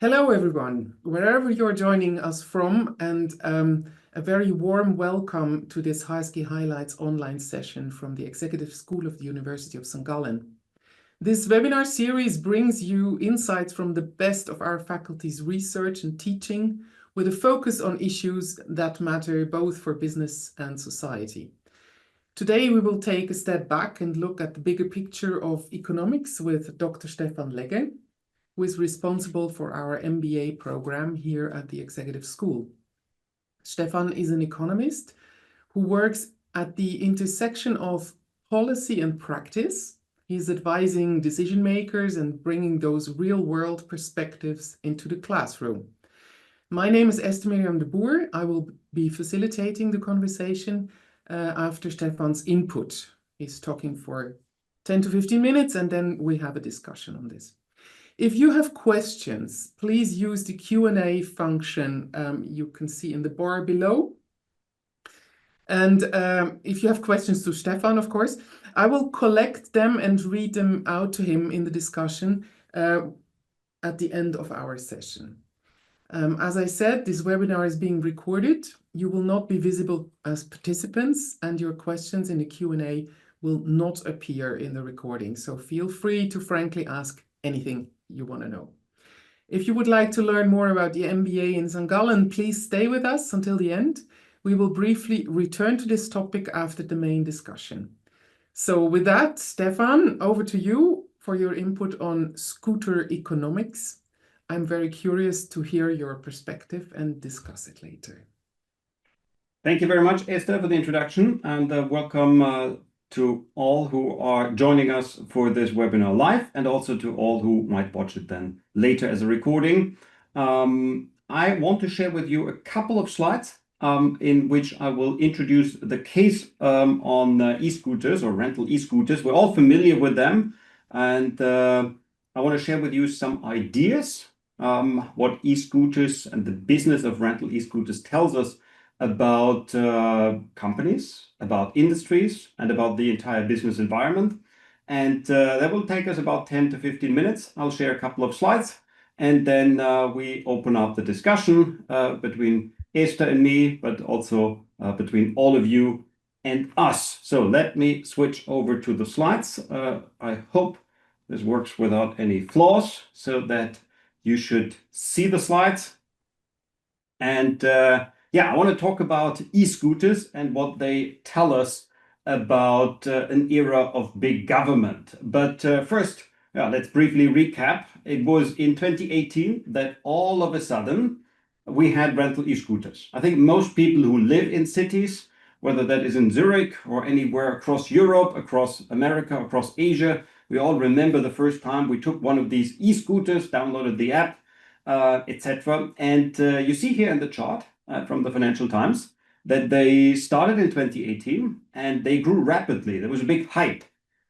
Hello, everyone, wherever you're joining us from, and a very warm welcome to this UNI-SG Highlights online session from the Executive School of the University of St.Gallen. This webinar series brings you insights from the best of our faculty's research and teaching, with a focus on issues that matter both for business and society. Today, we will take a step back and look at the bigger picture of economics with Dr. Stefan Legge, who is responsible for our MBA program here at the Executive School. Stefan is an economist who works at the intersection of policy and practice. He's advising decision makers and bringing those real-world perspectives into the classroom. My name is Esther Miriam de Boer. I will be facilitating the conversation after Stefan's input. He's talking for 10 to 15 minutes, and then we have a discussion on this. If you have questions, please use the Q&A function you can see in the bar below. And if you have questions to Stefan, of course, I will collect them and read them out to him in the discussion at the end of our session. As I said, this webinar is being recorded. You will not be visible as participants, and your questions in the Q&A will not appear in the recording. So feel free to frankly ask anything you want to know. If you would like to learn more about the MBA in St.Gallen, please stay with us until the end. We will briefly return to this topic after the main discussion. So with that, Stefan, over to you for your input on scooter economics. I'm very curious to hear your perspective and discuss it later. Thank you very much, Esther, for the introduction, and welcome to all who are joining us for this webinar live, and also to all who might watch it then later as a recording. I want to share with you a couple of slides in which I will introduce the case on e-scooters or rental e-scooters. We're all familiar with them, and I want to share with you some ideas what e-scooters and the business of rental e-scooters tells us about companies, about industries, and about the entire business environment. And that will take us about 10 to 15 minutes. I'll share a couple of slides, and then we open up the discussion between Esther and me, but also between all of you and us. So let me switch over to the slides. I hope this works without any flaws, so that you should see the slides. And I want to talk about e-scooters and what they tell us about an era of big government. But first, let's briefly recap. It was in 2018 that all of a sudden we had rental e-scooters. I think most people who live in cities, whether that is in Zurich or anywhere across Europe, across America, across Asia, we all remember the first time we took one of these e-scooters, downloaded the app, etc. And you see here in the chart from the Financial Times that they started in 2018 and they grew rapidly. There was a big hype.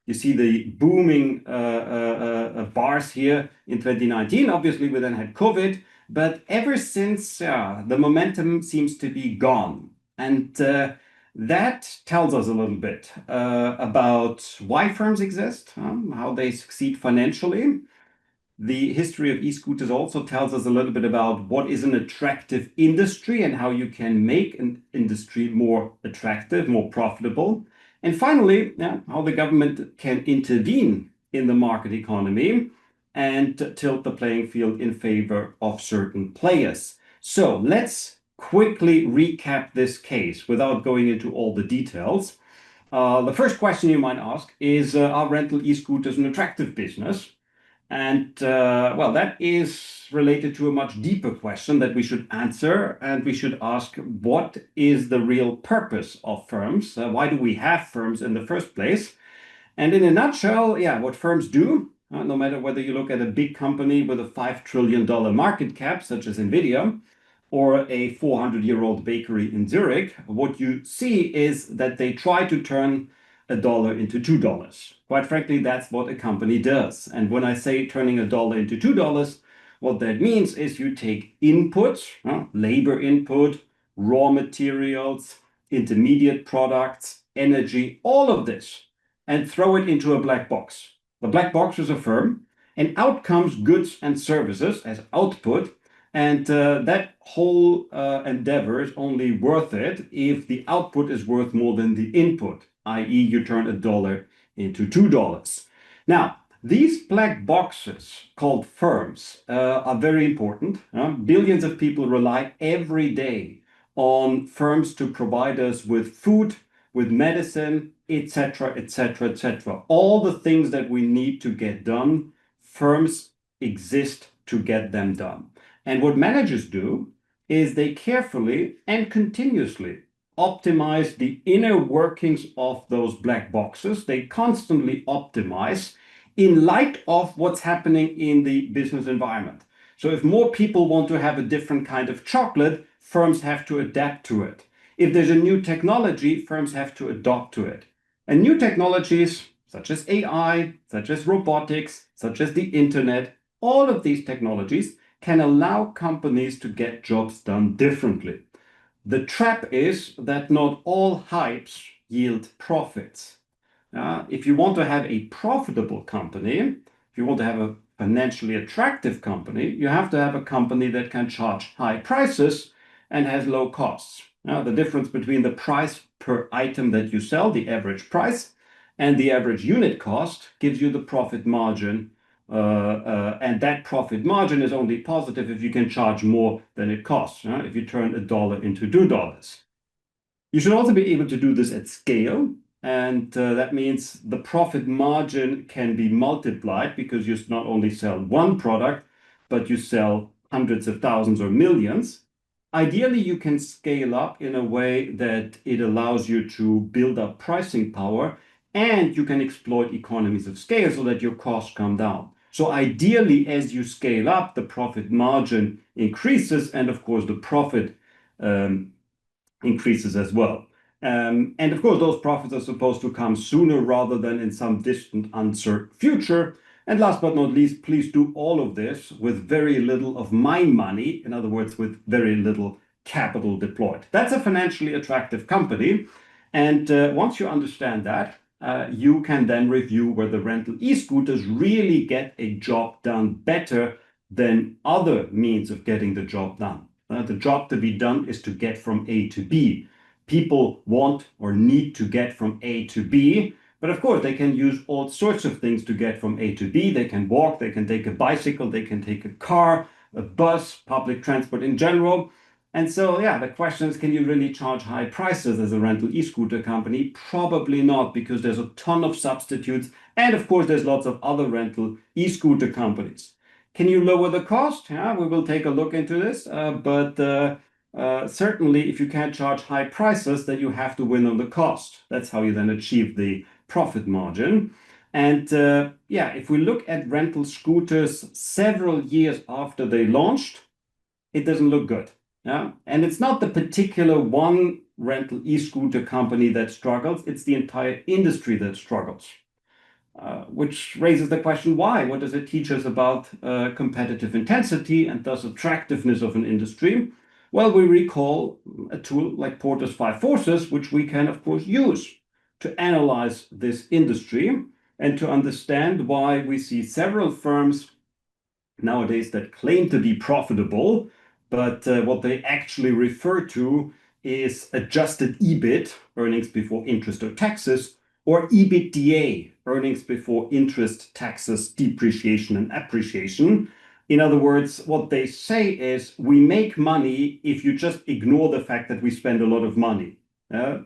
You see the booming bars here in 2019. Obviously, we then had COVID, but ever since, the momentum seems to be gone. And that tells us a little bit about why firms exist, how they succeed financially. The history of e-scooters also tells us a little bit about what is an attractive industry and how you can make an industry more attractive, more profitable. And finally, how the government can intervene in the market economy and tilt the playing field in favor of certain players. So let's quickly recap this case without going into all the details. The first question you might ask is, are rental e-scooters an attractive business? And that is related to a much deeper question that we should answer, and we should ask, what is the real purpose of firms? Why do we have firms in the first place? And in a nutshell, what firms do, no matter whether you look at a big company with a $5 trillion market cap, such as NVIDIA, or a 400-year-old bakery in Zurich, what you see is that they try to turn $1 into $2. Quite frankly, that's what a company does. And when I say turning $1 into $2, what that means is you take inputs, labor input, raw materials, intermediate products, energy, all of this, and throw it into a black box. The black box is a firm, And out comes goods and services as output. And that whole endeavor is only worth it if the output is worth more than the input, i.e., you turn a dollar into $2. Now, these black boxes called firms are very important. Billions of people rely every day on firms to provide us with food, with medicine, etc., etc., etc. All the things that we need to get done, firms exist to get them done. And what managers do is they carefully and continuously optimize the inner workings of those black boxes. They constantly optimize in light of what's happening in the business environment. So if more people want to have a different kind of chocolate, firms have to adapt to it. If there's a new technology, firms have to adopt to it. And new technologies such as AI, such as robotics, such as the internet, all of these technologies can allow companies to get jobs done differently. The trap is that not all hypes yield profits. If you want to have a profitable company, if you want to have a financially attractive company, you have to have a company that can charge high prices and has low costs. The difference between the price per item that you sell, the average price, and the average unit cost gives you the profit margin. And that profit margin is only positive if you can charge more than it costs, if you turn a dollar into $2. You should also be able to do this at scale. And that means the profit margin can be multiplied because you not only sell one product, but you sell hundreds of thousands or millions. Ideally, you can scale up in a way that it allows you to build up pricing power, and you can exploit economies of scale so that your costs come down. So ideally, as you scale up, the profit margin increases, and of course, the profit increases as well. And of course, those profits are supposed to come sooner rather than in some distant, uncertain future. And last but not least, please do all of this with very little of my money, in other words, with very little capital deployed. That's a financially attractive company. And once you understand that, you can then review whether rental e-scooters really get a job done better than other means of getting the job done. The job to be done is to get from A to B. People want or need to get from A to B, but of course they can use all sorts of things to get from A to B. They can walk, they can take a bicycle, they can take a car, a bus, public transport in general. And so, yeah, the question is, can you really charge high prices as a rental e-scooter company? Probably not, because there's a ton of substitutes. And of course, there's lots of other rental e-scooter companies. Can you lower the cost? Yeah, we will take a look into this. But certainly, if you can't charge high prices, then you have to win on the cost. That's how you then achieve the profit margin. And yeah, if we look at rental scooters several years after they launched, it doesn't look good. Yeah, and it's not the particular one rental e-scooter company that struggles, it's the entire industry that struggles. Which raises the question, why? What does it teach us about competitive intensity and thus attractiveness of an industry? Well, we recall a tool like Porter's Five Forces, which we can, of course, use to analyze this industry and to understand why we see several firms nowadays that claim to be profitable, but what they actually refer to is adjusted EBIT, earnings before interest or taxes, or EBITDA, earnings before interest, taxes, depreciation, and appreciation. In other words, what they say is we make money if you just ignore the fact that we spend a lot of money. So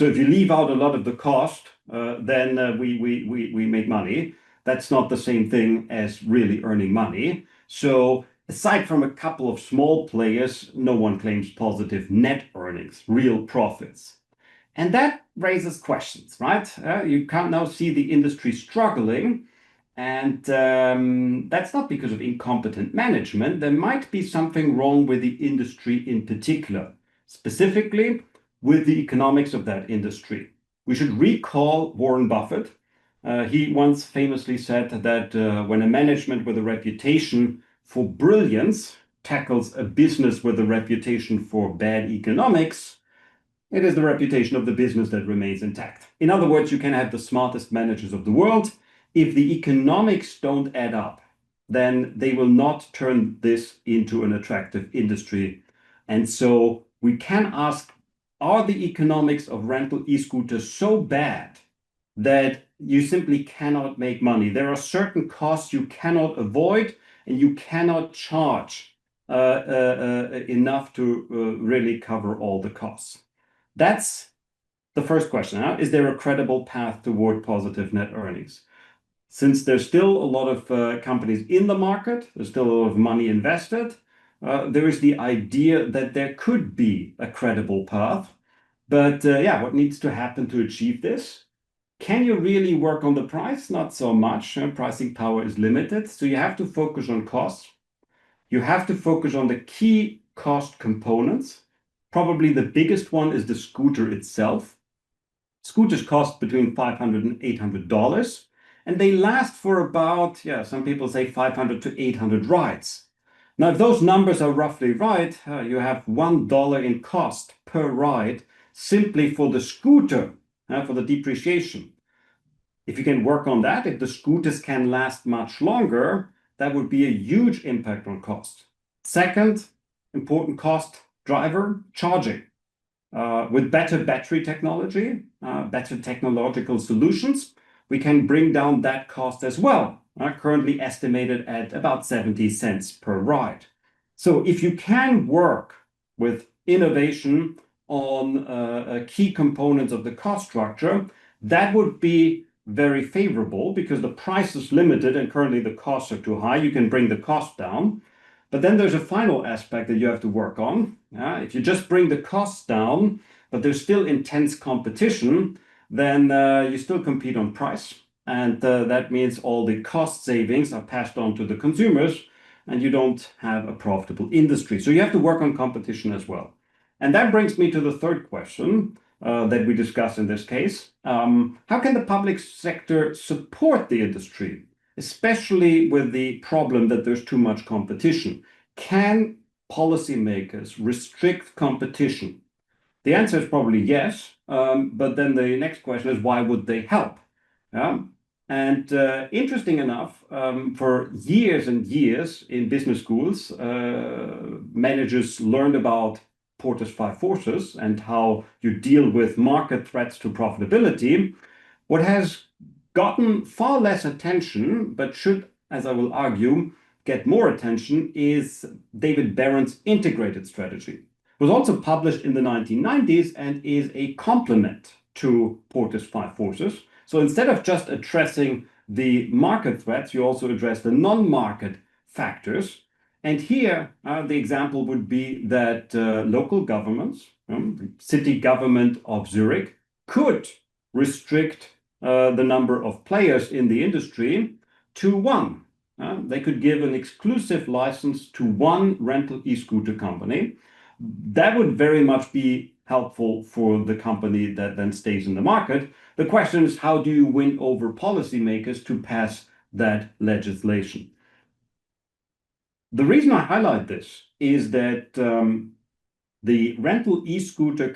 if you leave out a lot of the cost, then we make money. That's not the same thing as really earning money. So aside from a couple of small players, no one claims positive net earnings, real profits. And that raises questions, right? You can now see the industry struggling, and that's not because of incompetent management. There might be something wrong with the industry in particular, specifically with the economics of that industry. We should recall Warren Buffett. He once famously said that when a management with a reputation for brilliance tackles a business with a reputation for bad economics, it is the reputation of the business that remains intact. In other words, you can have the smartest managers of the world. if the economics don't add up, then they will not turn this into an attractive industry. And so we can ask, are the economics of rental e-scooters so bad that you simply cannot make money? There are certain costs you cannot avoid, and you cannot charge enough to really cover all the costs. That's the first question. Is there a credible path toward positive net earnings? Since there's still a lot of companies in the market, there's still a lot of money invested, there is the idea that there could be a credible path. But yeah, what needs to happen to achieve this? Can you really work on the price? Not so much. Pricing power is limited. So you have to focus on costs. You have to focus on the key cost components. Probably the biggest one is the scooter itself. Scooters cost between $500 and $800, and they last for about, yeah, some people say 500 to 800 rides. Now, if those numbers are roughly right, you have $1 in cost per ride simply for the scooter, for the depreciation. If you can work on that, if the scooters can last much longer, that would be a huge impact on cost. Second important cost driver, charging. With better battery technology, better technological solutions, we can bring down that cost as well, currently estimated at about 70 cents per ride. So if you can work with innovation on key components of the cost structure, that would be very favorable because the price is limited and currently the costs are too high. You can bring the cost down. But then there's a final aspect that you have to work on. If you just bring the costs down, but there's still intense competition, then you still compete on price. And that means all the cost savings are passed on to the consumers, and you don't have a profitable industry. So you have to work on competition as well. And that brings me to the third question that we discuss in this case. How can the public sector support the industry, especially with the problem that there's too much competition? Can policymakers restrict competition? The answer is probably yes, but then the next question is, why would they help? And interesting enough, for years and years in business schools, managers learned about Porter's five forces and how you deal with market threats to profitability. What has gotten far less attention, but should, as I will argue, get more attention, is David Barron's integrated strategy. It was also published in the 1990s and is a complement to Porter's five forces. So instead of just addressing the market threats, you also address the non-market factors. And here, the example would be that local governments, the city government of Zurich, could restrict the number of players in the industry to one. They could give an exclusive license to one rental e-scooter company. That would very much be helpful for the company that then stays in the market. The question is, how do you win over policymakers to pass that legislation? The reason I highlight this is that the rental e-scooter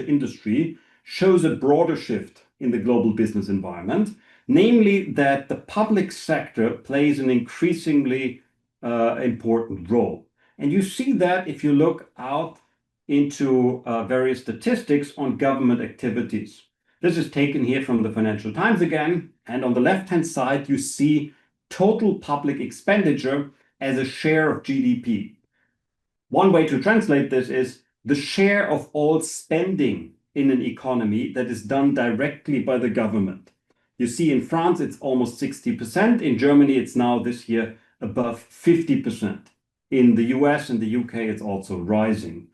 industry shows a broader shift in the global business environment, namely that the public sector plays an increasingly important role. And you see that if you look out into various statistics on government activities. This is taken here from the Financial Times again, and on the left-hand side, you see total public expenditure as a share of GDP. One way to translate this is the share of all spending in an economy that is done directly by the government. You see in France, it's almost 60%. In Germany, it's now this year above 50%. In the US and the UK, it's also rising.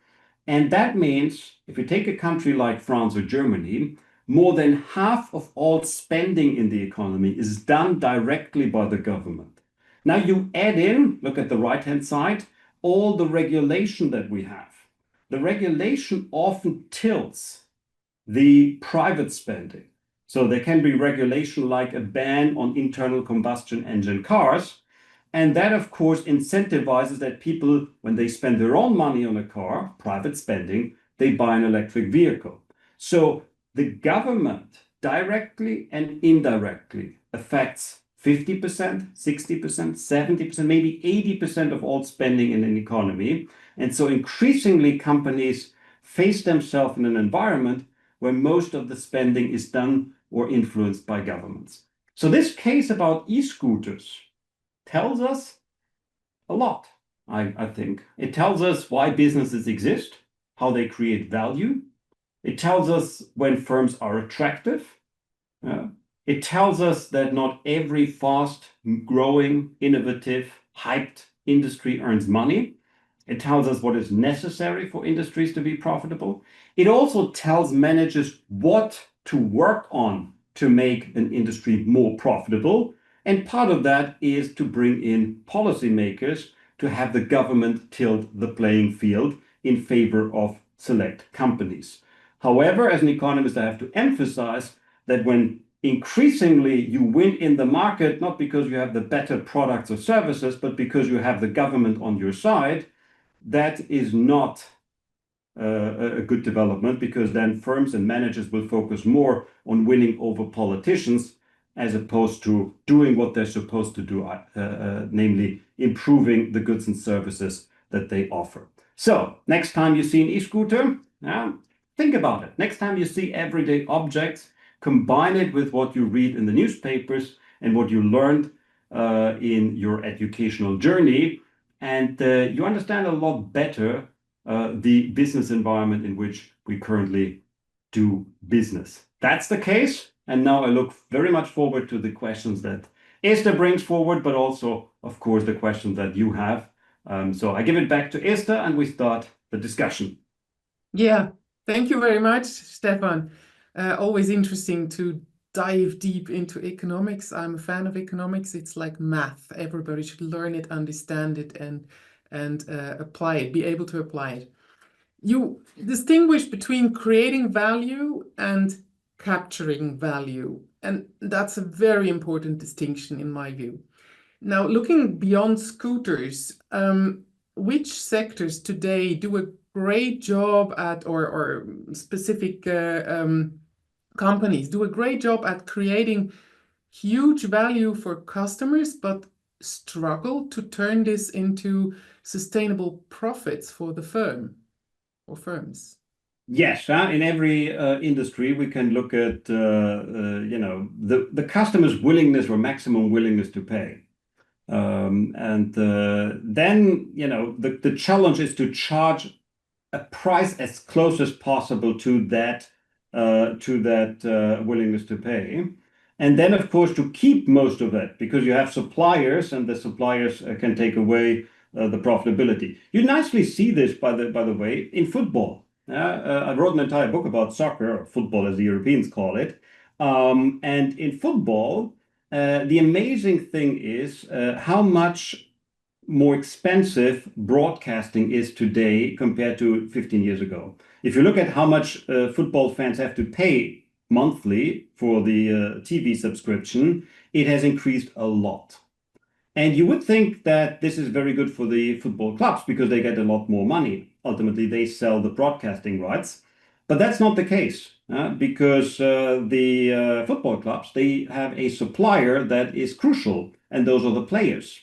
And that means if you take a country like France or Germany, more than half of all spending in the economy is done directly by the government. Now you add in, look at the right-hand side, all the regulation that we have. The regulation often tilts the private spending. So there can be regulation like a ban on internal combustion engine cars. And that, of course, incentivizes that people, when they spend their own money on a car, private spending, they buy an electric vehicle. So the government directly and indirectly affects 50%, 60%, 70%, maybe 80% of all spending in an economy. And so increasingly companies face themselves in an environment where most of the spending is done or influenced by governments. So this case about e-scooters tells us a lot, I think. It tells us why businesses exist, how they create value. It tells us when firms are attractive. It tells us that not every fast growing, innovative, hyped industry earns money. It tells us what is necessary for industries to be profitable. It also tells managers what to work on to make an industry more profitable. And part of that is to bring in policymakers to have the government tilt the playing field in favor of select companies. However, as an economist, I have to emphasize that when increasingly you win in the market, not because you have the better products or services, but because you have the government on your side, that is not a good development, because then firms and managers will focus more on winning over politicians as opposed to doing what they're supposed to do, namely improving the goods and services that they offer. So next time you see an e-scooter, think about it. Next time you see everyday objects, combine it with what you read in the newspapers and what you learned in your educational journey, and you understand a lot better the business environment in which we currently do business. That's the case. And now I look very much forward to the questions that Esther brings forward, but also, of course, the questions that you have. So I give it back to Esther and we start the discussion. Yeah, thank you very much, Stefan. Always interesting to dive deep into economics. I'm a fan of economics. It's like math. Everybody should learn it, understand it, and apply it, be able to apply it. You distinguish between creating value and capturing value, and that's a very important distinction in my view. Now, looking beyond scooters, which sectors today do a great job at, or specific companies do a great job at creating huge value for customers, but struggle to turn this into sustainable profits for the firm or firms? Yes, in every industry, we can look at the customer's willingness or maximum willingness to pay. And then, the challenge is to charge a price as close as possible to that willingness to pay. And then, of course, to keep most of it, because you have suppliers, and the suppliers can take away the profitability. You nicely see this, by the way, in football. I wrote an entire book about soccer, or football as the Europeans call it. And in football, the amazing thing is how much more expensive broadcasting is today compared to 15 years ago. If you look at how much football fans have to pay monthly for the TV subscription, it has increased a lot. And you would think that this is very good for the football clubs because they get a lot more money. Ultimately, they sell the broadcasting rights. But that's not the case, because the football clubs, they have a supplier that is crucial, and those are the players.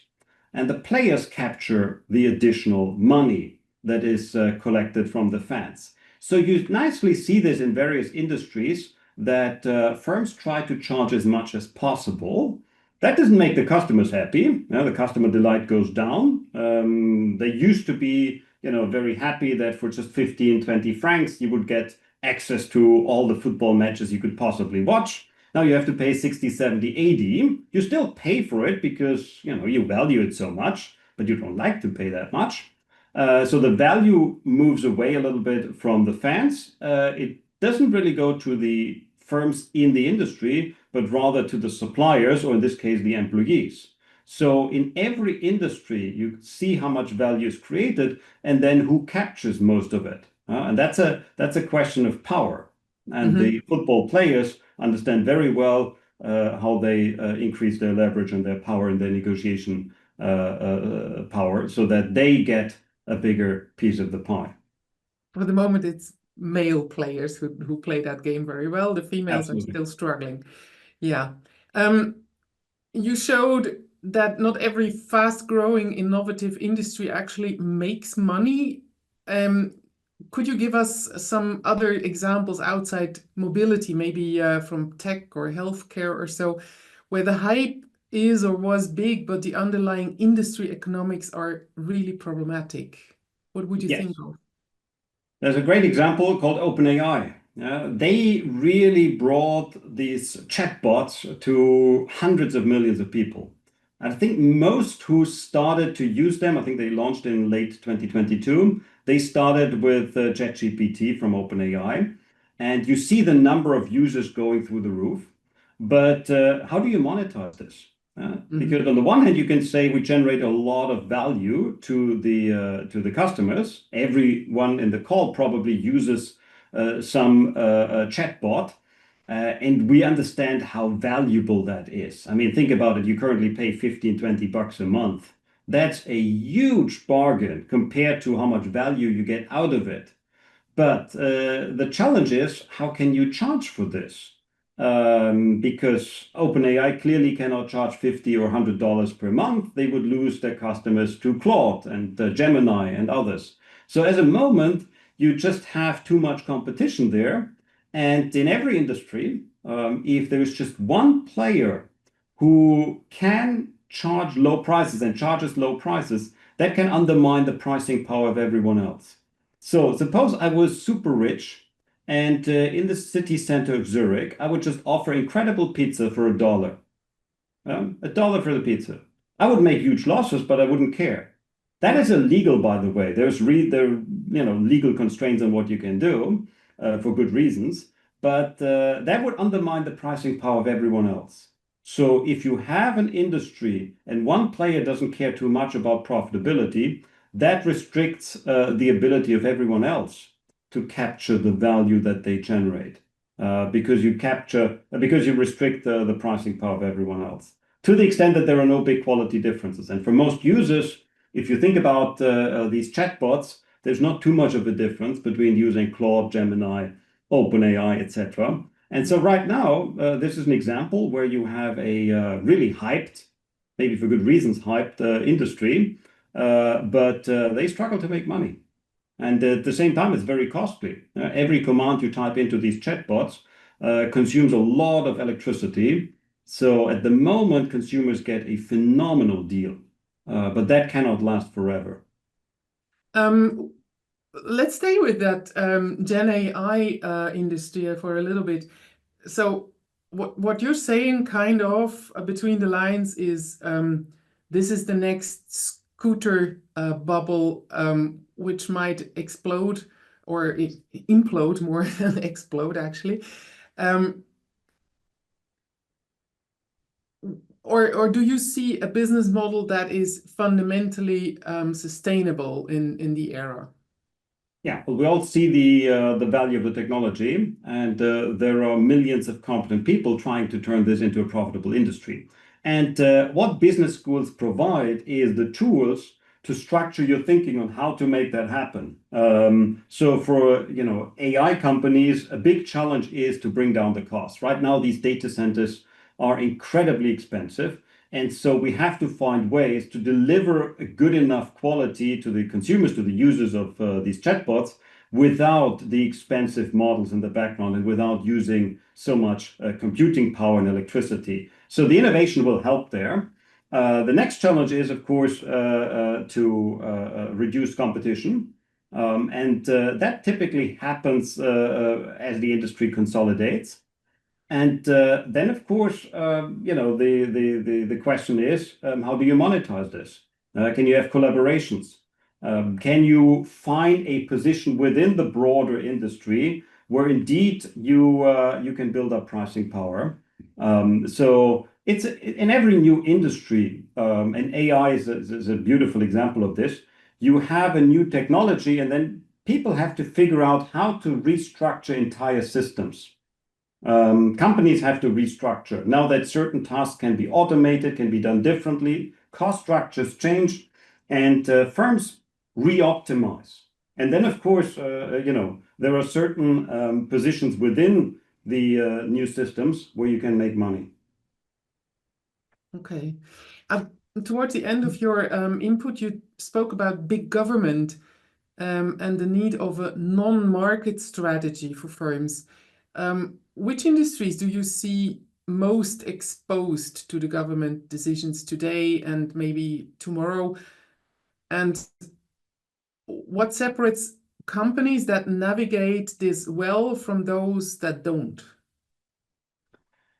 And the players capture the additional money that is collected from the fans. So you nicely see this in various industries, that firms try to charge as much as possible. That doesn't make the customers happy. The customer delight goes down. They used to be, very happy that for just 15, 20 francs, you would get access to all the football matches you could possibly watch. Now you have to pay 60, 70, 80. You still pay for it because, you value it so much, but you don't like to pay that much. So the value moves away a little bit from the fans. It doesn't really go to the firms in the industry, but rather to the suppliers, or in this case, the employees. So in every industry, you see how much value is created and then who captures most of it. And that's a question of power. And the football players understand very well how they increase their leverage and their power and their negotiation power, so that they get a bigger piece of the pie. For the moment, it's male players who play that game very well. The females are still struggling. Yeah. You showed that not every fast-growing innovative industry actually makes money. Could you give us some other examples outside mobility, maybe from tech or healthcare or so, where the hype is or was big, but the underlying industry economics are really problematic? What would you think of? There's a great example called OpenAI. They really brought these chatbots to hundreds of millions of people. I think most who started to use them, I think they launched in late 2022, they started with ChatGPT from OpenAI. And you see the number of users going through the roof. But how do you monetize this? Because on the one hand, you can say we generate a lot of value to the customers. Everyone in the call probably uses some chatbot, and we understand how valuable that is. I mean, think about it. You currently pay 15, $20 a month. That's a huge bargain compared to how much value you get out of it. But the challenge is, how can you charge for this? Because OpenAI clearly cannot charge $50 or $100 per month. They would lose their customers to Claude and Gemini and others. So at the moment, you just have too much competition there. And in every industry, if there is just one player who can charge low prices and charges low prices, that can undermine the pricing power of everyone else. So suppose I was super rich and in the city center of Zurich, I would just offer incredible pizza for $1. $1 for the pizza. I would make huge losses, but I wouldn't care. That is illegal, by the way. There's legal constraints on what you can do for good reasons, but that would undermine the pricing power of everyone else. So if you have an industry and one player doesn't care too much about profitability, that restricts the ability of everyone else to capture the value that they generate, because you restrict the pricing power of everyone else to the extent that there are no big quality differences. And for most users, if you think about these chatbots, there's not too much of a difference between using Claude, Gemini, OpenAI, etc. And so right now, this is an example where you have a really hyped, maybe for good reasons, hyped industry, but they struggle to make money. And at the same time, it's very costly. Every command you type into these chatbots consumes a lot of electricity. So at the moment, consumers get a phenomenal deal, but that cannot last forever. Let's stay with that Gen AI industry for a little bit. So what you're saying kind of between the lines is this is the next scooter bubble which might explode or implode more than explode actually. Or do you see a business model that is fundamentally sustainable in the era? Yeah, well, we all see the value of the technology, and there are millions of competent people trying to turn this into a profitable industry. And what business schools provide is the tools to structure your thinking on how to make that happen. So for AI companies, a big challenge is to bring down the cost. Right now, these data centers are incredibly expensive. And so we have to find ways to deliver a good enough quality to the consumers, to the users of these chatbots, without the expensive models in the background and without using so much computing power and electricity. So the innovation will help there. The next challenge is, of course, to reduce competition. And that typically happens as the industry consolidates. And then, of course, the question is, how do you monetize this? Can you have collaborations? Can you find a position within the broader industry where indeed you can build up pricing power? So it's in every new industry, and AI is a beautiful example of this. You have a new technology, and then people have to figure out how to restructure entire systems. Companies have to restructure. Now that certain tasks can be automated, can be done differently, cost structures change, and firms re-optimize. And then, of course, there are certain positions within the new systems where you can make money. Okay. Towards the end of your input, you spoke about big government and the need of a non-market strategy for firms. Which industries do you see most exposed to the government decisions today and maybe tomorrow? And what separates companies that navigate this well from those that don't?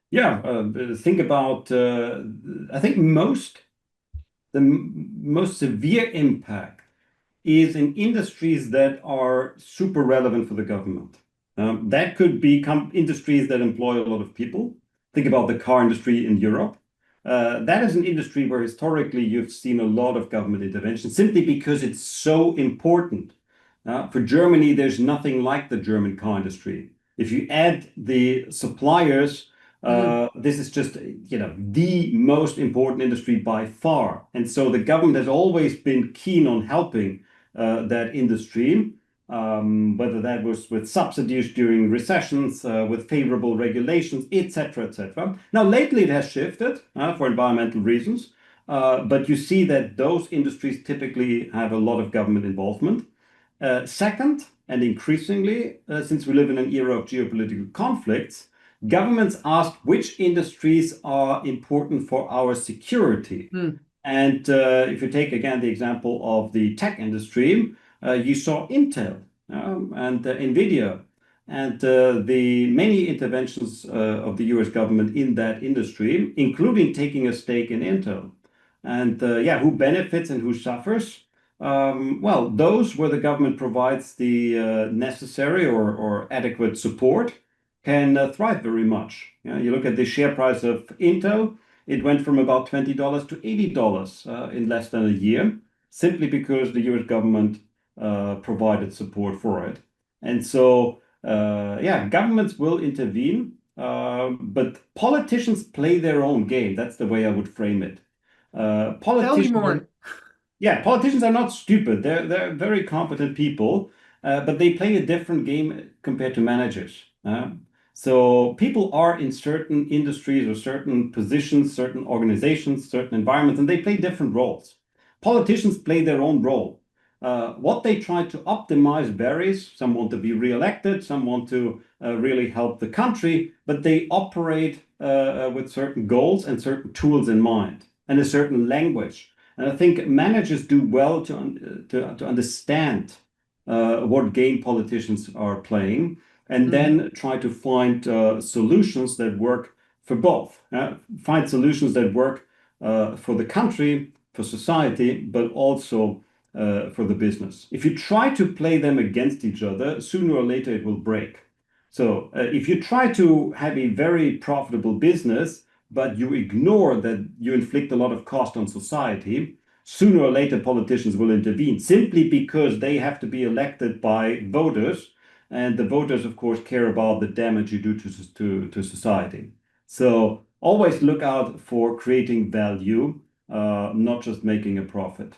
Yeah, think about, I think the most severe impact is in industries that are super relevant for the government. That could be industries that employ a lot of people. Think about the car industry in Europe. That is an industry where historically you've seen a lot of government intervention simply because it's so important. For Germany, there's nothing like the German car industry. If you add the suppliers, this is just, the most important industry by far. And so the government has always been keen on helping that industry, whether that was with subsidies during recessions, with favorable regulations, etc., etc. Now, lately it has shifted for environmental reasons, but you see that those industries typically have a lot of government involvement. Second, and increasingly, since we live in an era of geopolitical conflicts, governments ask which industries are important for our security. And if you take again the example of the tech industry, you saw Intel and Nvidia and the many interventions of the US government in that industry, including taking a stake in Intel. And who benefits and who suffers? Well, those where the government provides the necessary or adequate support can thrive very much. You look at the share price of Intel, it went from about $20 to $80 in less than a year, simply because the US government provided support for it. And so, governments will intervene, but politicians play their own game. That's the way I would frame it. Tell me more. Yeah, politicians are not stupid. They're very competent people, but they play a different game compared to managers. So people are in certain industries or certain positions, certain organizations, certain environments, and they play different roles. Politicians play their own role. What they try to optimize varies. Some want to be re-elected, some want to really help the country, but they operate with certain goals and certain tools in mind and a certain language. And I think managers do well to understand what game politicians are playing and then try to find solutions that work for both. Find solutions that work for the country, for society, but also for the business. If you try to play them against each other, sooner or later it will break. So if you try to have a very profitable business, but you ignore that you inflict a lot of cost on society, sooner or later politicians will intervene simply because they have to be elected by voters. And the voters, of course, care about the damage you do to society. So always look out for creating value, not just making a profit.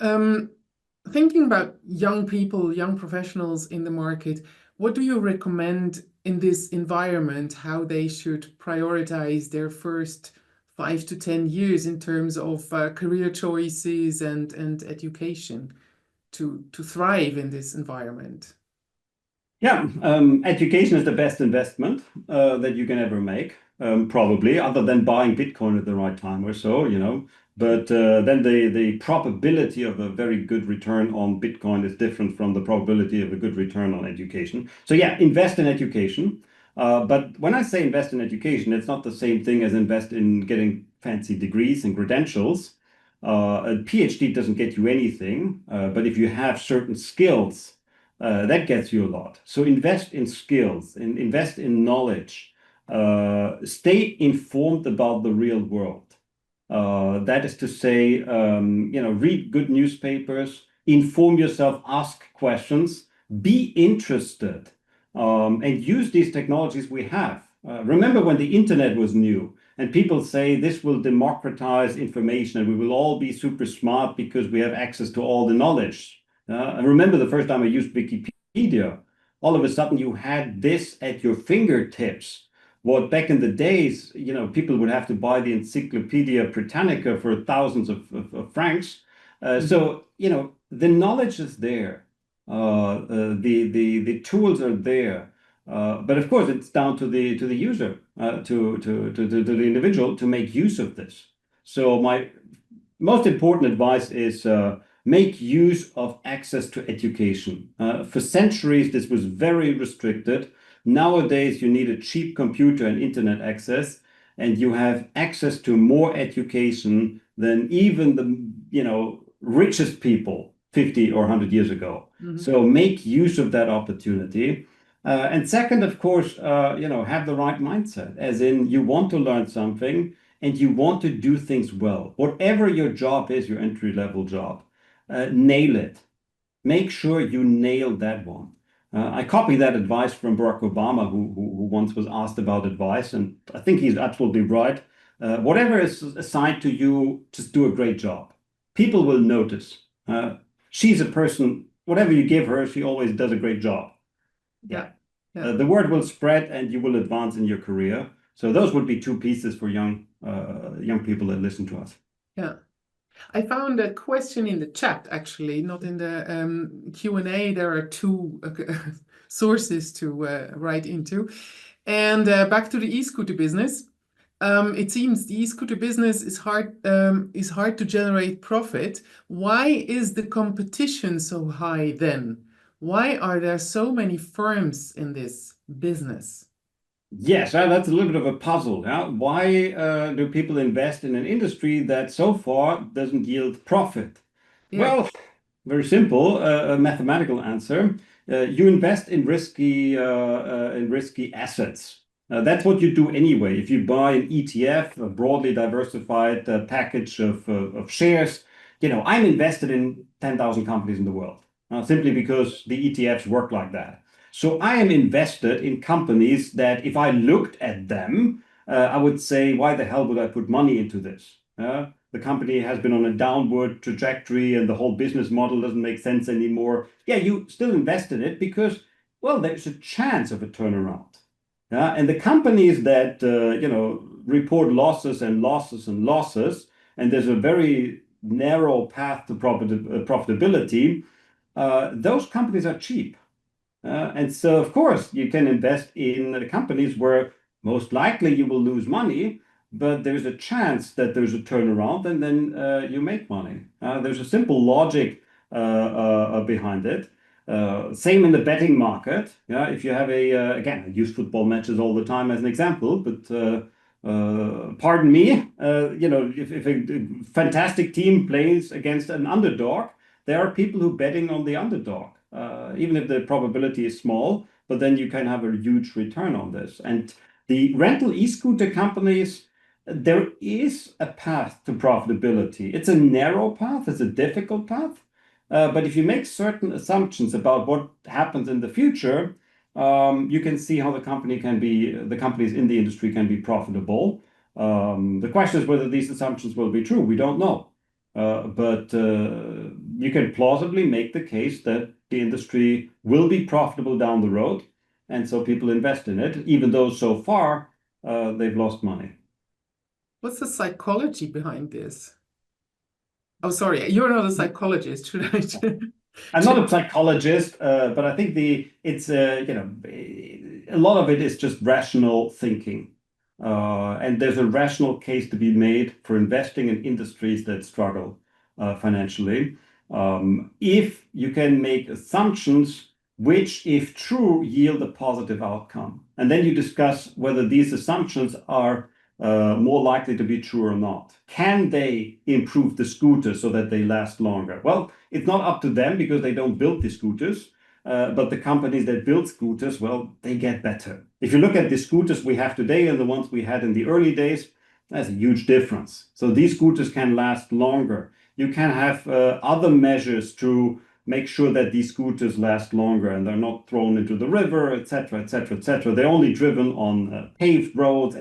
Thinking about young people, young professionals in the market, what do you recommend in this environment, how they should prioritize their first 5 to 10 years in terms of career choices and education to thrive in this environment? Yeah, education is the best investment that you can ever make, probably, other than buying Bitcoin at the right time or so, But then the probability of a very good return on Bitcoin is different from the probability of a good return on education. So yeah, invest in education. But when I say invest in education, it's not the same thing as invest in getting fancy degrees and credentials. A PhD doesn't get you anything, but if you have certain skills, that gets you a lot. So invest in skills, invest in knowledge, stay informed about the real world. That is to say, read good newspapers, inform yourself, ask questions, be interested, and use these technologies we have. Remember when the internet was new And people say this will democratize information and we will all be super smart because we have access to all the knowledge. I remember the first time I used Wikipedia, all of a sudden you had this at your fingertips. What back in the days, people would have to buy the Encyclopedia Britannica for thousands of francs. So, the knowledge is there. The tools are there. But of course, it's down to the user, to the individual to make use of this. So my most important advice is make use of access to education. For centuries, this was very restricted. Nowadays, you need a cheap computer and internet access, and you have access to more education than even the richest people 50 or 100 years ago. So make use of that opportunity. And second, of course, have the right mindset, as in you want to learn something and you want to do things well. Whatever your job is, your entry-level job, nail it. Make sure you nail that one. I copy that advice from Barack Obama, who once was asked about advice, and I think he's absolutely right. Whatever is assigned to you, just do a great job. People will notice. She's a person, whatever you give her, she always does a great job. Yeah. The word will spread and you will advance in your career. So those would be two pieces for young people that listen to us. Yeah. I found a question in the chat, actually, not in the Q&A. There are two sources to write into. And back to the e-scooter business. It seems the e-scooter business is hard to generate profit. Why is the competition so high then? Why are there so many firms in this business? Yes, that's a little bit of a puzzle. Why do people invest in an industry that so far doesn't yield profit? Yeah. Well, very simple, a mathematical answer. You invest in risky assets. That's what you do anyway. If you buy an ETF, a broadly diversified package of shares, I'm invested in 10,000 companies in the world, simply because the ETFs work like that. So I am invested in companies that if I looked at them, I would say, why the hell would I put money into this? The company has been on a downward trajectory and the whole business model doesn't make sense anymore. Yeah, you still invest in it because, well, there's a chance of a turnaround. And the companies that, report losses and losses and losses, and there's a very narrow path to profitability, those companies are cheap. And so, of course, you can invest in companies where most likely you will lose money, but there's a chance that there's a turnaround and then you make money. There's a simple logic behind it. Same in the betting market. If you have again, I use football matches all the time as an example, but pardon me, if a fantastic team plays against an underdog, there are people who betting on the underdog. Even if the probability is small, but then you can have a huge return on this. And the rental e-scooter companies, there is a path to profitability. It's a narrow path, it's a difficult path. But if you make certain assumptions about what happens in the future, you can see how the companies in the industry can be profitable. The question is whether these assumptions will be true. We don't know. But you can plausibly make the case that the industry will be profitable down the road. And so people invest in it, even though so far they've lost money. What's the psychology behind this? Oh, sorry, you're not a psychologist, should I? I'm not a psychologist, but I think it's a lot of it is just rational thinking. And there's a rational case to be made for investing in industries that struggle financially. If you can make assumptions which, if true, yield a positive outcome. And then you discuss whether these assumptions are more likely to be true or not. Can they improve the scooters so that they last longer? Well, it's not up to them because they don't build the scooters. But the companies that build scooters, well, they get better. If you look at the scooters we have today and the ones we had in the early days, that's a huge difference. So these scooters can last longer. You can have other measures to make sure that these scooters last longer and they're not thrown into the river, etc., etc., etc. They're only driven on paved roads.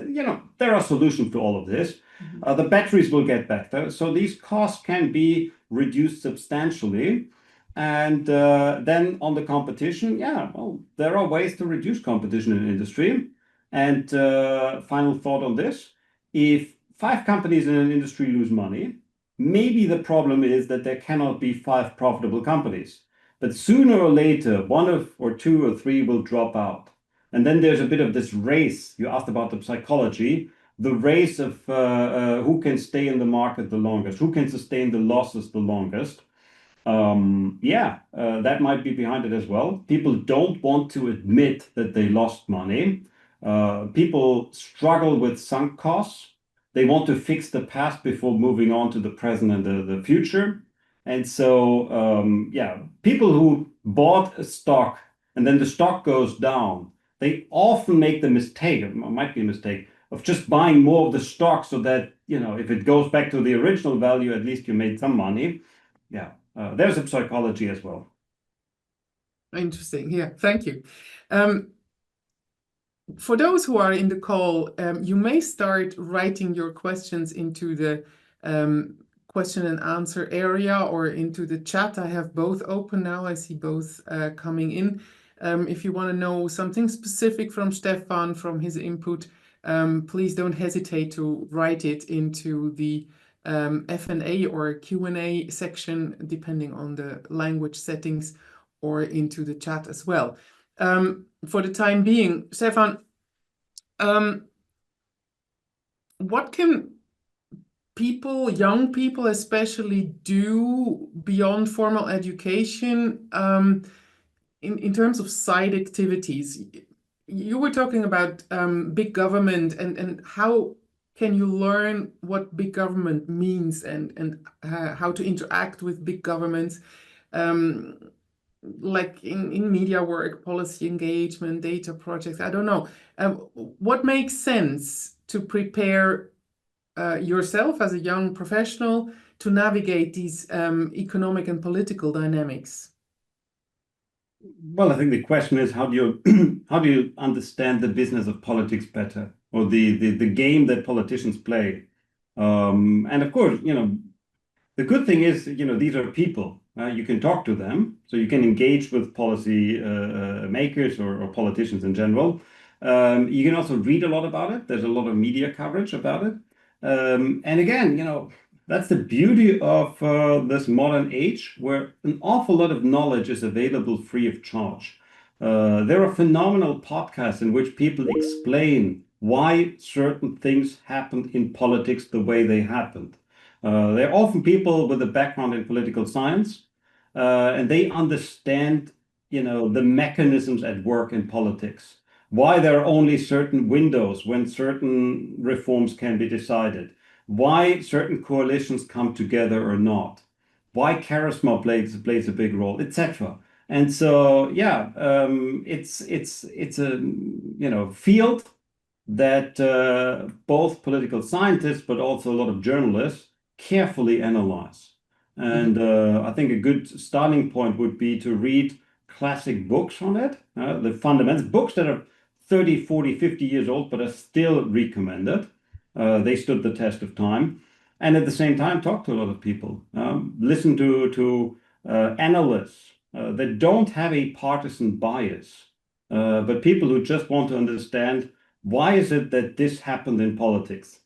There are solutions to all of this. The batteries will get better, so these costs can be reduced substantially. And then on the competition, yeah, well, there are ways to reduce competition in the industry. And final thought on this: if 5 companies in an industry lose money, maybe the problem is that there cannot be 5 profitable companies. But sooner or later, or 2 or 3 will drop out. And then there's a bit of this race. You asked about the psychology, the race of who can stay in the market the longest, who can sustain the losses the longest. That might be behind it as well. People don't want to admit that they lost money. People struggle with sunk costs. They want to fix the past before moving on to the present and the future. And so, people who bought a stock and then the stock goes down, they often make the mistake, it might be a mistake, of just buying more of the stock so that, if it goes back to the original value, at least you made some money. Yeah, there's a psychology as well. Interesting. Yeah, thank you. For those who are in the call, you may start writing your questions into the question and answer area or into the chat. I have both open now. I see both coming in. If you want to know something specific from Stefan, from his input, please don't hesitate to write it into the F&A or Q&A section, depending on the language settings, or into the chat as well. For the time being, Stefan, what can people, young people especially, do beyond formal education in terms of side activities? You were talking about big government and how can you learn what big government means and how to interact with big governments, like in media work, policy engagement, data projects. I don't know. What makes sense to prepare yourself as a young professional to navigate these economic and political dynamics? Well, I think the question is, how do you understand the business of politics better, or the game that politicians play? And of course, the good thing is, these are people. You can talk to them, so you can engage with policy makers or politicians in general. You can also read a lot about it. There's a lot of media coverage about it. And again, that's the beauty of this modern age, where an awful lot of knowledge is available free of charge. There are phenomenal podcasts in which people explain why certain things happened in politics the way they happened. They're often people with a background in political science, and they understand, the mechanisms at work in politics, why there are only certain windows when certain reforms can be decided, why certain coalitions come together or not, why charisma plays a big role, etc. And so, it's a field that both political scientists but also a lot of journalists carefully analyze. And I think a good starting point would be to read classic books on it, the fundamentals, books that are 30, 40, 50 years old, but are still recommended. They stood the test of time. And at the same time, talk to a lot of people. Listen to analysts that don't have a partisan bias, but people who just want to understand, why is it that this happened in politics?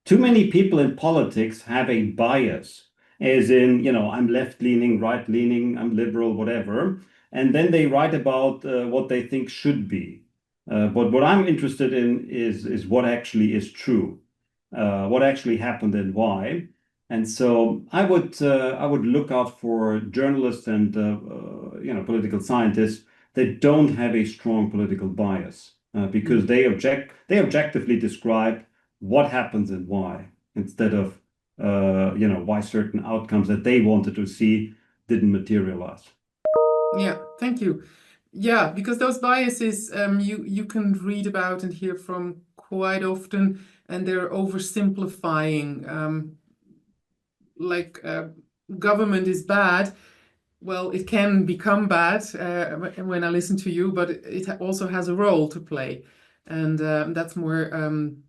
Too many people in politics have a bias, as in, I'm left-leaning, right-leaning, I'm liberal, whatever. And then they write about what they think should be. But what I'm interested in is what actually is true, what actually happened and why. And so I would look out for journalists and political scientists that don't have a strong political bias, because they objectively describe what happens and why, instead of why certain outcomes that they wanted to see didn't materialize. Yeah, thank you. Yeah, because those biases you can read about and hear from quite often, and they're oversimplifying, like government is bad. well, it can become bad when I listen to you, but it also has a role to play. And that's more, And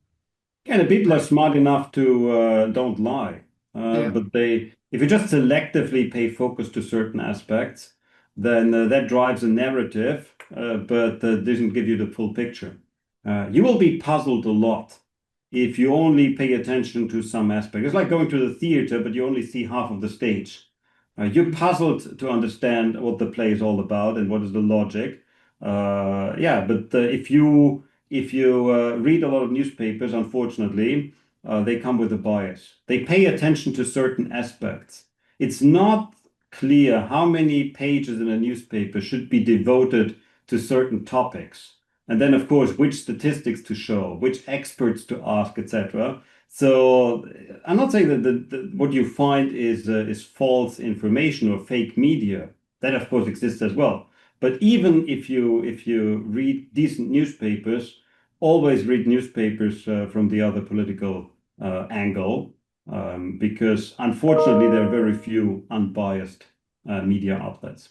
the people are smart enough to don't lie. yeah. But if you just selectively pay focus to certain aspects, then that drives a narrative, but doesn't give you the full picture. You will be puzzled a lot if you only pay attention to some aspect. It's like going to the theater, but you only see half of the stage. You're puzzled to understand what the play is all about and what is the logic. Yeah, but if you read a lot of newspapers, unfortunately, they come with a bias. They pay attention to certain aspects. It's not clear how many pages in a newspaper should be devoted to certain topics. And then, of course, which statistics to show, which experts to ask, etc. So I'm not saying that what you find is false information or fake media. That, of course, exists as well. But even if you read decent newspapers, always read newspapers from the other political angle, because unfortunately there are very few unbiased media outlets.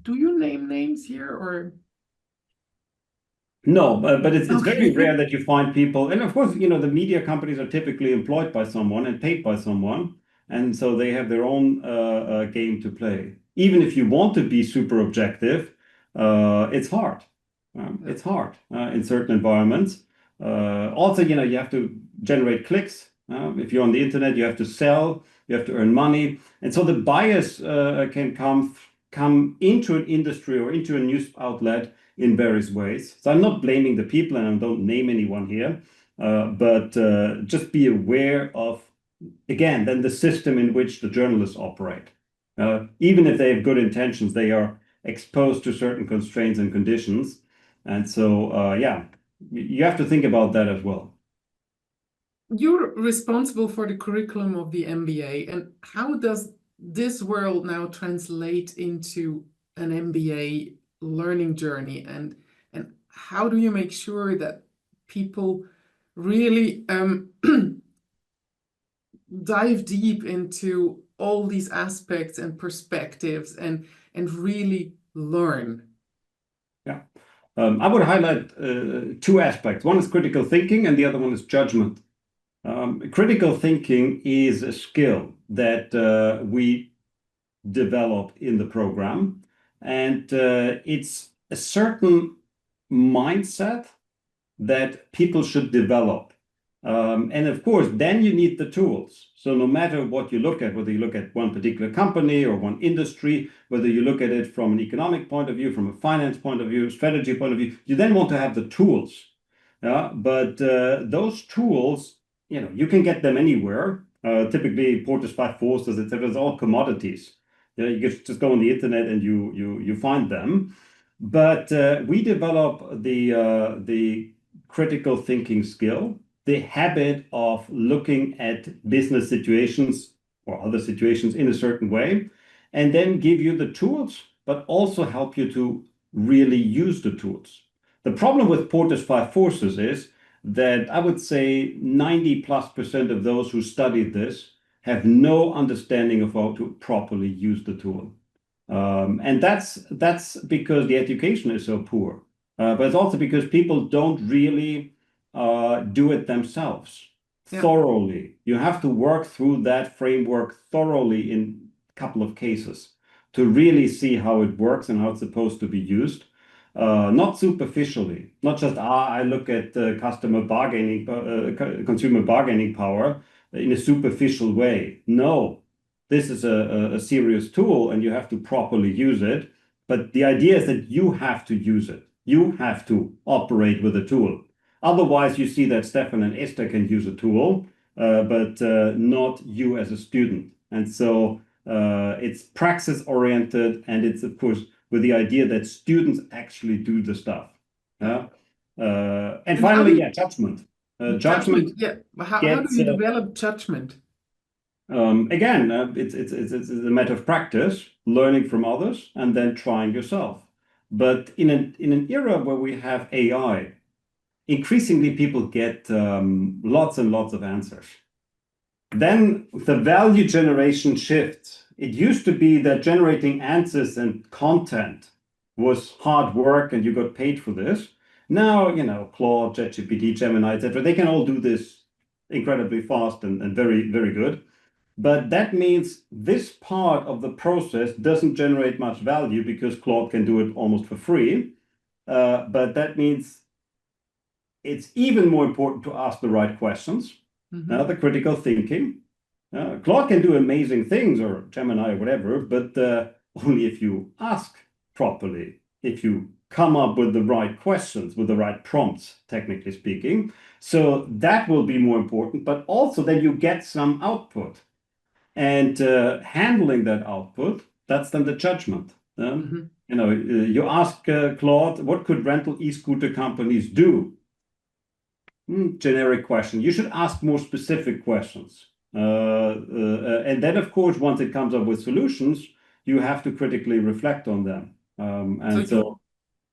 Do you name names here or? No, but it's very Okay. rare that you find people, and of course, the media companies are typically employed by someone and paid by someone, and so they have their own game to play. Even if you want to be super objective, it's hard. It's hard in certain environments. Also, you have to generate clicks. If you're on the internet, you have to sell, you have to earn money, and so the bias can come into an industry or into a news outlet in various ways. So I'm not blaming the people, and I don't name anyone here, but just be aware of, again, then the system in which the journalists operate. Even if they have good intentions, they are exposed to certain constraints and conditions. And so, yeah, you have to think about that as well. You're responsible for the curriculum of the MBA, and how does this world now translate into an MBA learning journey, and how do you make sure that people really dive deep into all these aspects and perspectives and really learn? Yeah. I would highlight two aspects. One is critical thinking, and the other one is judgment. Critical thinking is a skill that we develop in the program, and it's a certain mindset that people should develop. And of course, then you need the tools. So no matter what you look at, whether you look at one particular company or one industry, whether you look at it from an economic point of view, from a finance point of view, strategy point of view, you then want to have the tools. But those tools, you can get them anywhere. Typically, Porter's Five Forces, etc. It's all commodities. You just go on the internet and you find them. But we develop the critical thinking skill, the habit of looking at business situations or other situations in a certain way, and then give you the tools, but also help you to really use the tools. The problem with Porter's Five Forces is that I would say 90+% of those who studied this have no understanding of how to properly use the tool. And that's because the education is so poor. But it's also because people don't really do it themselves thoroughly. You have to work through that framework thoroughly in a couple of cases to really see how it works and how it's supposed to be used. Not superficially, not just, I look at consumer bargaining power in a superficial way. No, this is a serious tool and you have to properly use it. But the idea is that you have to use it. You have to operate with a tool. Otherwise, you see that Stefan and Esther can use a tool, but not you as a student. And so it's praxis oriented, and it's, of course, with the idea that students actually do the stuff. And finally, judgment. Judgment. Yeah. How do you develop judgment? Again, it's a matter of practice, learning from others, and then trying yourself. But in an era where we have AI, increasingly people get lots and lots of answers. Then the value generation shifts it used to be that generating answers and content was hard work and you got paid for this. Now, Claude, ChatGPT, Gemini, etc., they can all do this incredibly fast and very, very good. But that means this part of the process doesn't generate much value because Claude can do it almost for free. But that means it's even more important to ask the right questions, the critical thinking. Claude can do amazing things, or Gemini or whatever, but only if you ask properly, if you come up with the right questions, with the right prompts, technically speaking. So that will be more important, but also that you get some output. And handling that output, that's then the judgment. You ask Claude, what could rental e-scooter companies do? Generic question. You should ask more specific questions. And then, of course, once it comes up with solutions, you have to critically reflect on them.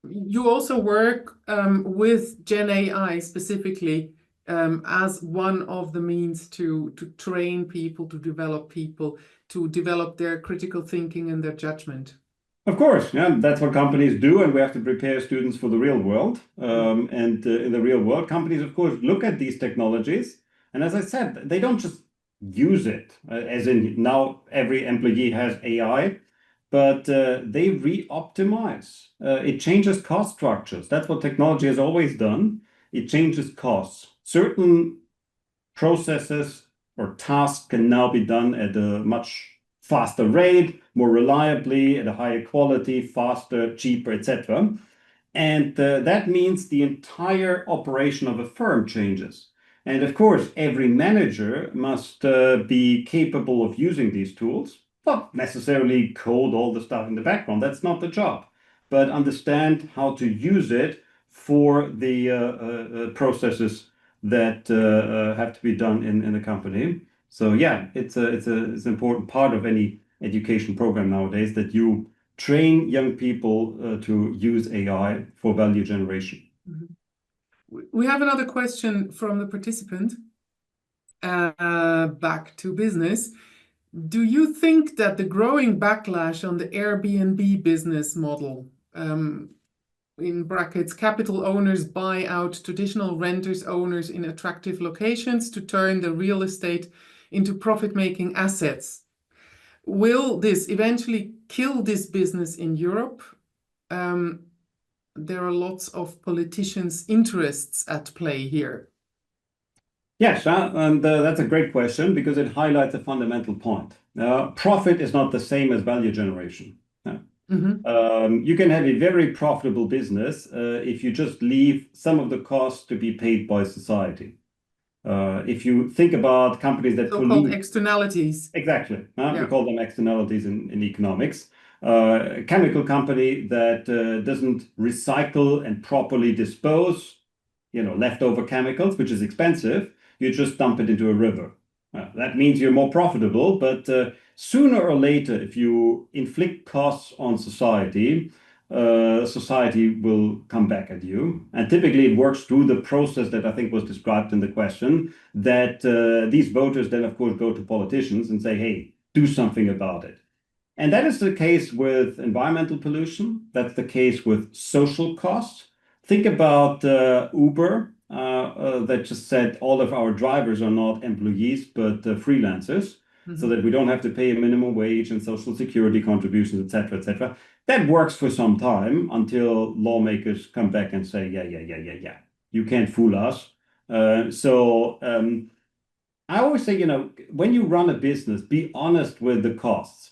You also work with Gen AI specifically as one of the means to train people, to develop their critical thinking and their judgment. Of course, yeah, that's what companies do, and we have to prepare students for the real world. And in the real world, companies, of course, look at these technologies, and as I said, they don't just use it, as in now every employee has AI, but they re-optimize. It changes cost structures. That's what technology has always done. It changes costs. Certain processes or tasks can now be done at a much faster rate, more reliably, at a higher quality, faster, cheaper, etc. And that means the entire operation of a firm changes. And of course, every manager must be capable of using these tools, not necessarily code all the stuff in the background. That's not the job, but understand how to use it for the processes that have to be done in the company. So yeah, it's an important part of any education program nowadays that you train young people to use AI for value generation. We have another question from the participant. Back to business. Do you think that the growing backlash on the Airbnb business model, in brackets, capital owners buy out traditional renters owners in attractive locations to turn the real estate into profit-making assets, will this eventually kill this business in Europe? There are lots of politicians' interests at play here. Yes, and that's a great question because it highlights a fundamental point. Profit is not the same as value generation. You can have a very profitable business if you just leave some of the costs to be paid by society. If you think about companies that so-called externalities. Exactly. We call them externalities in economics. A chemical company that doesn't recycle and properly dispose, leftover chemicals, which is expensive, you just dump it into a river. That means you're more profitable, but sooner or later, if you inflict costs on society, society will come back at you. And typically it works through the process that I think was described in the question, that these voters then, of course, go to politicians and say, hey, do something about it. And that is the case with environmental pollution. That's the case with social costs. Think about Uber, that just said all of our drivers are not employees, but freelancers, so that we don't have to pay a minimum wage and social security contributions, etc., etc. That works for some time until lawmakers come back and say, yeah, you can't fool us. I always say, when you run a business, be honest with the costs.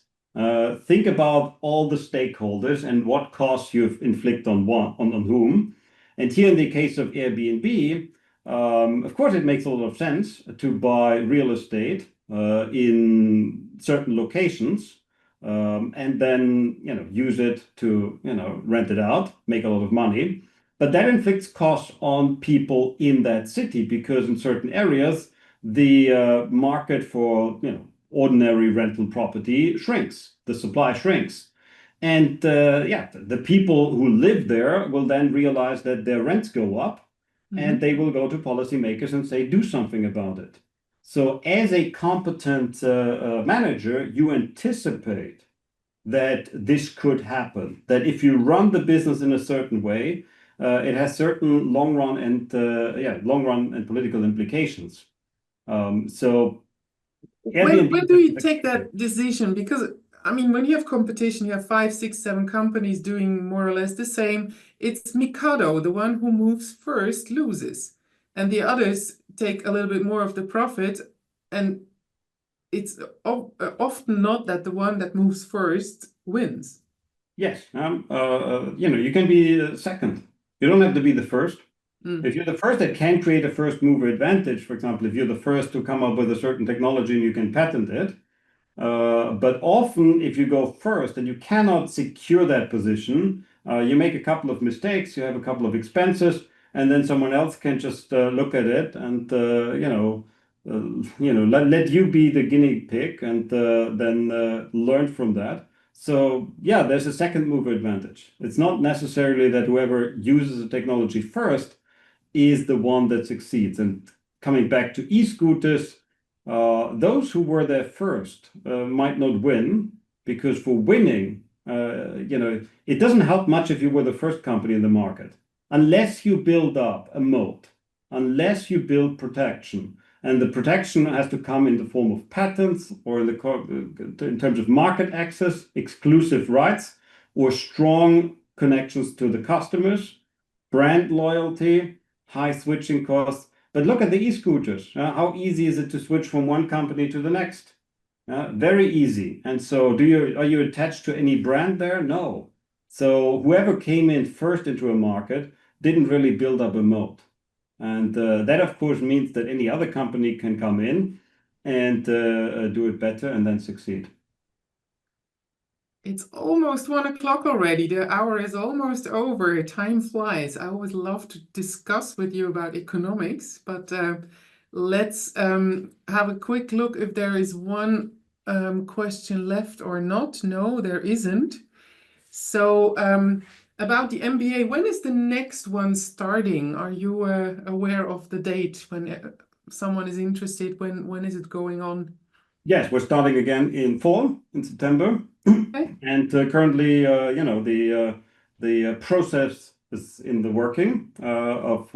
Think about all the stakeholders and what costs you've inflicted on whom. And here in the case of Airbnb, of course, it makes a lot of sense to buy real estate in certain locations and then use it to rent it out, make a lot of money. But that inflicts costs on people in that city because in certain areas the market for ordinary rental property shrinks, the supply shrinks. And the people who live there will then realize that their rents go up and they will go to policymakers and say, do something about it. So as a competent manager, you anticipate that this could happen, that if you run the business in a certain way, it has certain long run and political implications. So Airbnb When do you take that decision? Because I mean, when you have competition, you have five, six, seven companies doing more or less the same. It's Mikado, the one who moves first loses, and the others take a little bit more of the profit. And it's often not that the one that moves first wins. Yes, you can be second. You don't have to be the first. Mm. If you're the first, that can create a first mover advantage. For example, if you're the first to come up with a certain technology and you can patent it. But often, if you go first and you cannot secure that position, you make a couple of mistakes, you have a couple of expenses, and then someone else can just look at it and let you be the guinea pig and then learn from that. So yeah, there's a second mover advantage. It's not necessarily that whoever uses the technology first is the one that succeeds. And coming back to e-scooters, those who were there first might not win, because for winning, it doesn't help much if you were the first company in the market, unless you build up a moat, unless you build protection. And the protection has to come in the form of patents or in terms of market access, exclusive rights, or strong connections to the customers, brand loyalty, high switching costs. But look at the e-scooters. How easy is it to switch from one company to the next? Very easy. And so are you attached to any brand there? No. So whoever came in first into a market didn't really build up a moat. And that, of course, means that any other company can come in and do it better and then succeed. It's almost 1 o'clock already. The hour is almost over. Time flies. I would love to discuss with you about economics, but let's have a quick look if there is one question left or not. No, there isn't. So about the MBA, when is the next one starting? Are you aware of the date when someone is interested? When is it going on? Yes, we're starting again in fall, in September. Okay. And currently, the process is in the working of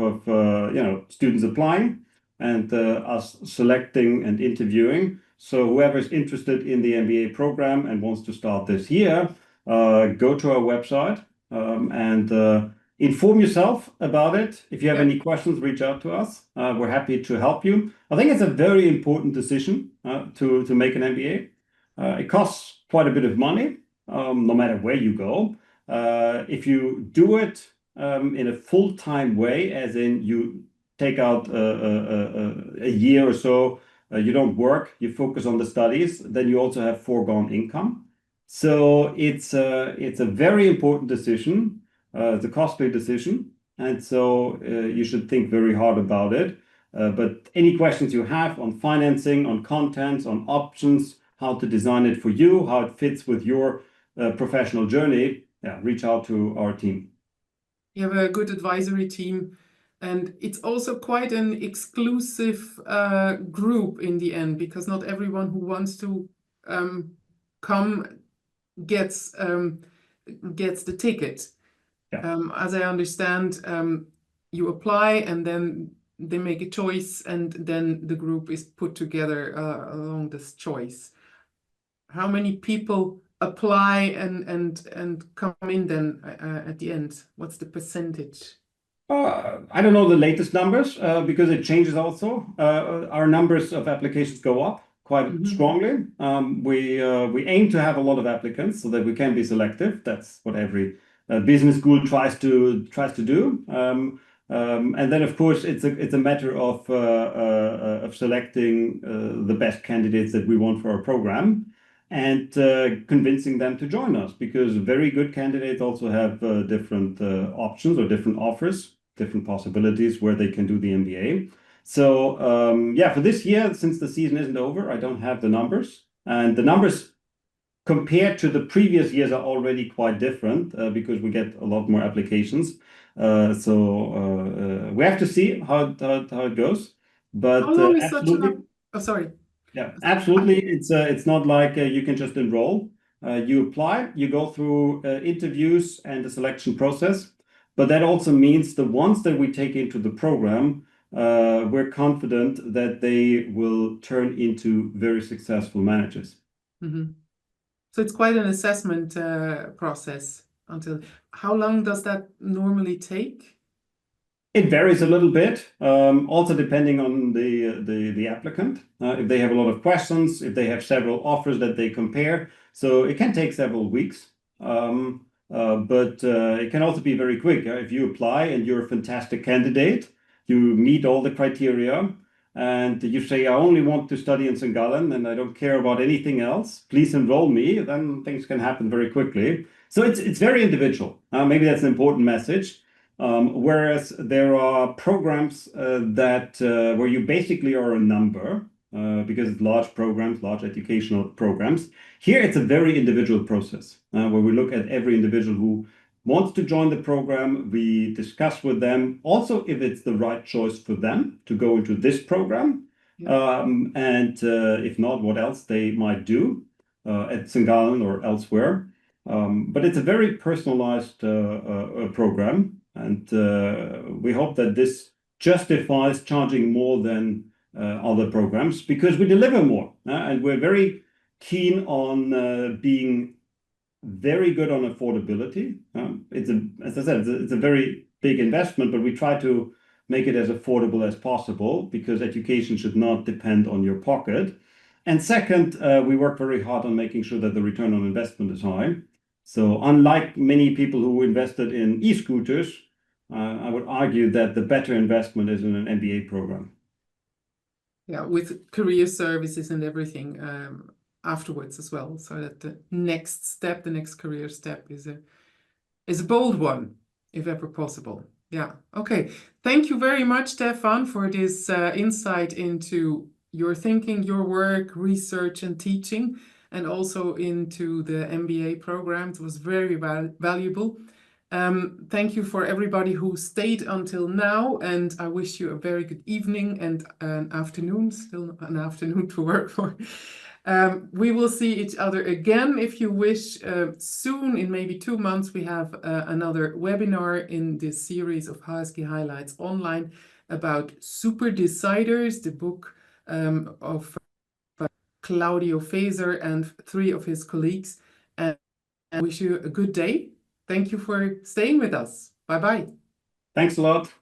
students applying and us selecting and interviewing. So whoever's interested in the MBA program and wants to start this year, go to our website and inform yourself about it. If you have any questions, reach out to us. We're happy to help you. I think it's a very important decision to make an MBA. It costs quite a bit of money, no matter where you go. If you do it in a full-time way, as in you take out a year or so, you don't work, you focus on the studies, then you also have foregone income. So it's a very important decision. It's a costly decision, and so you should think very hard about it. But any questions you have on financing, on contents, on options, how to design it for you, how it fits with your professional journey, reach out to our team. You have a good advisory team, and it's also quite an exclusive group in the end, because not everyone who wants to come gets the ticket. As I understand, you apply and then they make a choice, and then the group is put together along this choice. How many people apply and come in then at the end? What's the percentage? I don't know the latest numbers because it changes also. Our numbers of applications go up quite strongly. We aim to have a lot of applicants so that we can be selective. That's what every business school tries to do. And then, of course, it's a matter of selecting the best candidates that we want for our program and convincing them to join us, because very good candidates also have different options or different offers, different possibilities where they can do the MBA. So for this year, since the season isn't over, I don't have the numbers. And the numbers compared to the previous years are already quite different because we get a lot more applications. So we have to see how it goes. But How long is such an absolutely. Oh, sorry. Yeah, absolutely. It's not like you can just enroll. You apply, you go through interviews and the selection process. But that also means the ones that we take into the program, we're confident that they will turn into very successful managers. Mm-hmm. So it's quite an assessment process until. How long does that normally take? It varies a little bit, also depending on the applicant. If they have a lot of questions, if they have several offers that they compare. So it can take several weeks, but it can also be very quick. If you apply and you're a fantastic candidate, you meet all the criteria, and you say, I only want to study in St.Gallen and I don't care about anything else, please enroll me, then things can happen very quickly. So it's very individual. Maybe that's an important message. Whereas there are programs where you basically are a number because it's large programs, large educational programs. Here it's a very individual process where we look at every individual who wants to join the program. We discuss with them also if it's the right choice for them to go into this program. Yeah. And if not, what else they might do at St.Gallen or elsewhere. But it's a very personalized program. And we hope that this justifies charging more than other programs because we deliver more. And we're very keen on being very good on affordability. As I said, it's a very big investment, but we try to make it as affordable as possible because education should not depend on your pocket. And second, we work very hard on making sure that the return on investment is high. So unlike many people who invested in e-scooters, I would argue that the better investment is in an MBA program. Yeah, with career services and everything afterwards as well, so that the next step, the next career step is a bold one, if ever possible. Yeah. Okay. Thank you very much, Stefan, for this insight into your thinking, your work, research, and teaching, and also into the MBA program. It was very valuable. Thank you for everybody who stayed until now, and I wish you a very good evening and an afternoon, still an afternoon to work for. We will see each other again if you wish soon. In maybe 2 months, we have another webinar in this series of HSG Highlights Online about Super Deciders, the book of Claudio Faeser and 3 of his colleagues. And I wish you a good day. Thank you for staying with us. Bye-bye. Thanks a lot.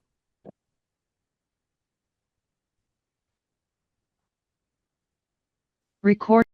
Record.